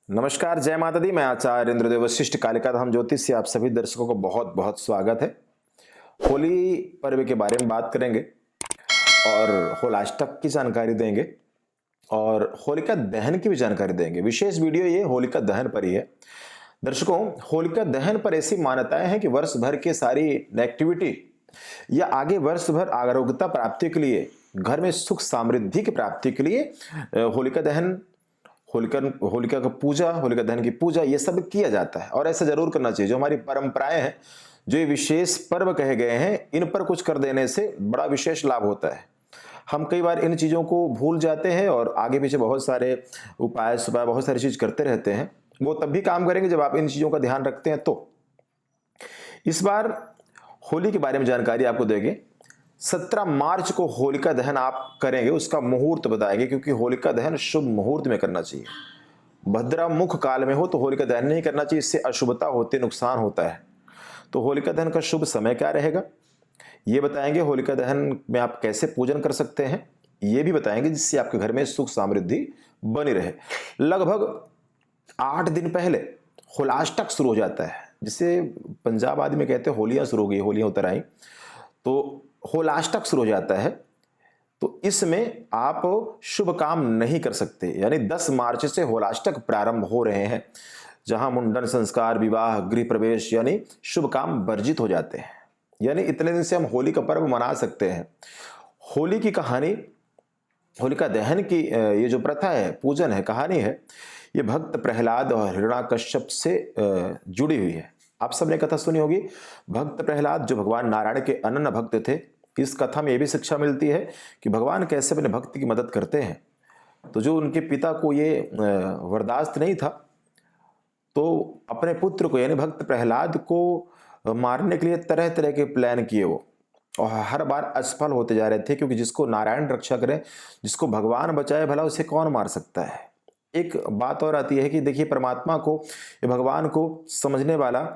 नमस्कार, जय माता दी। मैं आचार्य इंद्रदेव वशिष्ठ कालिका धाम ज्योतिष से आप सभी दर्शकों को बहुत बहुत स्वागत है। होली पर्व के बारे में बात करेंगे और होलाष्टक की जानकारी देंगे और होलिका दहन की भी जानकारी देंगे। विशेष वीडियो ये होलिका दहन पर ही है। दर्शकों, होलिका दहन पर ऐसी मान्यताएं हैं कि वर्ष भर के सारी नेगेटिविटी या आगे वर्ष भर आरोग्यता प्राप्ति के लिए, घर में सुख समृद्धि की प्राप्ति के लिए होलिका दहन, होलिका का पूजा, होलिका दहन की पूजा, ये सब किया जाता है और ऐसा जरूर करना चाहिए। जो हमारी परंपराएं हैं, जो ये विशेष पर्व कहे गए हैं, इन पर कुछ कर देने से बड़ा विशेष लाभ होता है। हम कई बार इन चीज़ों को भूल जाते हैं और आगे पीछे बहुत सारे उपाय सुपाय बहुत सारी चीज़ करते रहते हैं। वो तब भी काम करेंगे जब आप इन चीज़ों का ध्यान रखते हैं। तो इस बार होली के बारे में जानकारी आपको देंगे। 17 मार्च को होलिका दहन आप करेंगे, उसका मुहूर्त बताएंगे, क्योंकि होलिका दहन शुभ मुहूर्त में करना चाहिए। भद्रा मुख काल में हो तो होलिका दहन नहीं करना चाहिए, इससे अशुभता होती, नुकसान होता है। तो होलिका दहन का शुभ समय क्या रहेगा ये बताएंगे। होलिका दहन में आप कैसे पूजन कर सकते हैं ये भी बताएंगे, जिससे आपके घर में सुख समृद्धि बनी रहे। लगभग 8 दिन पहले होलाष्टक शुरू हो जाता है, जिसे पंजाब आदि में कहते हैं होलियां शुरू हो गई, होलियां उतर आई, तो होलाष्टक शुरू हो जाता है। तो इसमें आप शुभ काम नहीं कर सकते। यानी 10 मार्च से होलाष्टक प्रारंभ हो रहे हैं, जहां मुंडन संस्कार, विवाह, गृह प्रवेश यानी शुभ काम वर्जित हो जाते हैं। यानी इतने दिन से हम होली का पर्व मना सकते हैं। होली की कहानी, होलिका दहन की ये जो प्रथा है, पूजन है, कहानी है, ये भक्त प्रहलाद और हिरण्याकश्यप से जुड़ी हुई है। आप सबने कथा सुनी होगी। भक्त प्रहलाद जो भगवान नारायण के अनन्य भक्त थे, इस कथा में यह भी शिक्षा मिलती है कि भगवान कैसे अपने भक्त की मदद करते हैं। तो जो उनके पिता को ये वरदास्त नहीं था, तो अपने पुत्र को यानी भक्त प्रहलाद को मारने के लिए तरह तरह के प्लान किए वो, और हर बार असफल होते जा रहे थे, क्योंकि जिसको नारायण रक्षा करे, जिसको भगवान बचाए, भला उसे कौन मार सकता है। एक बात और आती है कि देखिए, परमात्मा को, भगवान को समझने वाला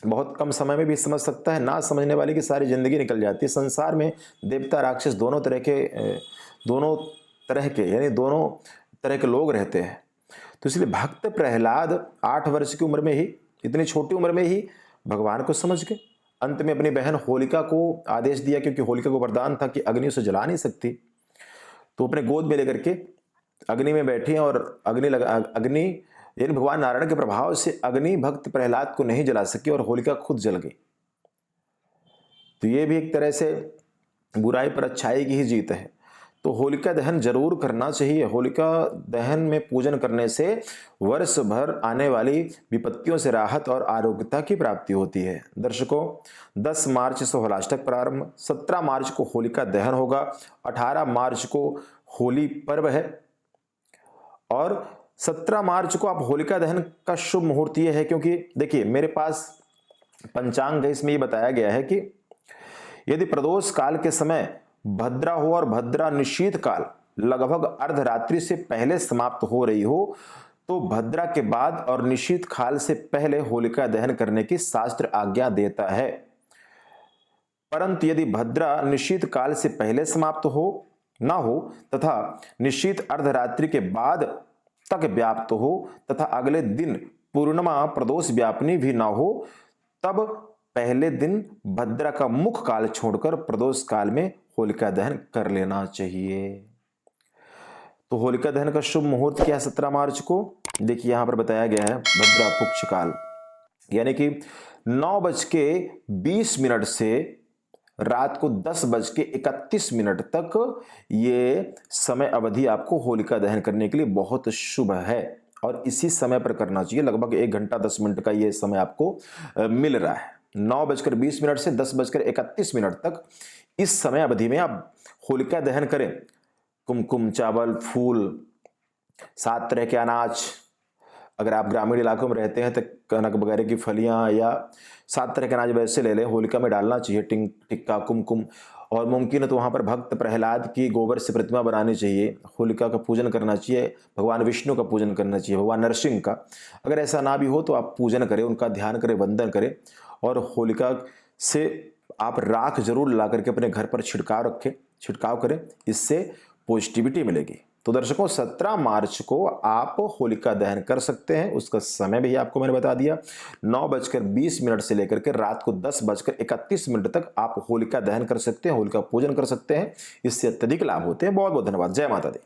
बहुत कम समय में भी समझ सकता है, ना समझने वाले की सारी जिंदगी निकल जाती है। संसार में देवता राक्षस दोनों तरह के यानी दोनों तरह के लोग रहते हैं। तो इसलिए भक्त प्रहलाद 8 वर्ष की उम्र में ही, इतनी छोटी उम्र में ही भगवान को समझ के अंत में अपनी बहन होलिका को आदेश दिया, क्योंकि होलिका को वरदान था कि अग्नि उसे जला नहीं सकती। तो अपने गोद में लेकर के अग्नि में बैठी और अग्नि यानी भगवान नारायण के प्रभाव से अग्नि भक्त प्रहलाद को नहीं जला सकी और होलिका खुद जल गई। तो ये भी एक तरह से बुराई पर अच्छाई की ही जीत है। तो होलिका दहन जरूर करना चाहिए। होलिका दहन में पूजन करने से वर्ष भर आने वाली विपत्तियों से राहत और आरोग्यता की प्राप्ति होती है। दर्शकों, 10 मार्च से होलाष्टक प्रारंभ, 17 मार्च को होलिका दहन होगा, 18 मार्च को होली पर्व है और 17 मार्च को आप होलिका दहन का शुभ मुहूर्त ये है, क्योंकि देखिए मेरे पास पंचांग है, इसमें ये बताया गया है कि यदि प्रदोष काल के समय भद्रा हो और भद्रा निशीथ काल लगभग अर्धरात्रि से पहले समाप्त हो रही हो, तो भद्रा के बाद और निशीथ काल से पहले होलिका दहन करने की शास्त्र आज्ञा देता है। परंतु यदि भद्रा निशीथ काल से पहले समाप्त हो ना हो तथा निशीथ अर्धरात्रि के बाद तक व्याप्त हो तथा अगले दिन पूर्णिमा प्रदोष व्यापनी भी ना हो, तब पहले दिन भद्रा का मुख काल छोड़कर प्रदोष काल में होलिका दहन कर लेना चाहिए। तो होलिका दहन का शुभ मुहूर्त क्या है 17 मार्च को? देखिए यहां पर बताया गया है भद्रा पुक्ष काल, यानी कि 9:20 से रात को 10:31 तक ये समय अवधि आपको होलिका दहन करने के लिए बहुत शुभ है और इसी समय पर करना चाहिए। लगभग 1 घंटा 10 मिनट का ये समय आपको मिल रहा है। 9:20 से 10:31 तक इस समय अवधि में आप होलिका दहन करें। कुमकुम, चावल, फूल, 7 तरह के अनाज, अगर आप ग्रामीण इलाकों में रहते हैं तो कनक वगैरह की फलियां या 7 तरह के अनाज वैसे ले लें, होलिका में डालना चाहिए। टिक्का, कुमकुम, और मुमकिन है तो वहां पर भक्त प्रहलाद की गोबर से प्रतिमा बनानी चाहिए। होलिका का पूजन करना चाहिए, भगवान विष्णु का पूजन करना चाहिए, भगवान नरसिंह का। अगर ऐसा ना भी हो तो आप पूजन करें, उनका ध्यान करें, वंदन करें और होलिका से आप राख जरूर ला करके अपने घर पर छिड़काव करें, इससे पॉजिटिविटी मिलेगी। तो दर्शकों 17 मार्च को आप होलिका दहन कर सकते हैं। उसका समय भी आपको मैंने बता दिया, 9:20 से लेकर के रात को 10:31 तक आप होलिका दहन कर सकते हैं, होलिका पूजन कर सकते हैं। इससे अत्यधिक लाभ होते हैं। बहुत बहुत धन्यवाद। जय माता दी।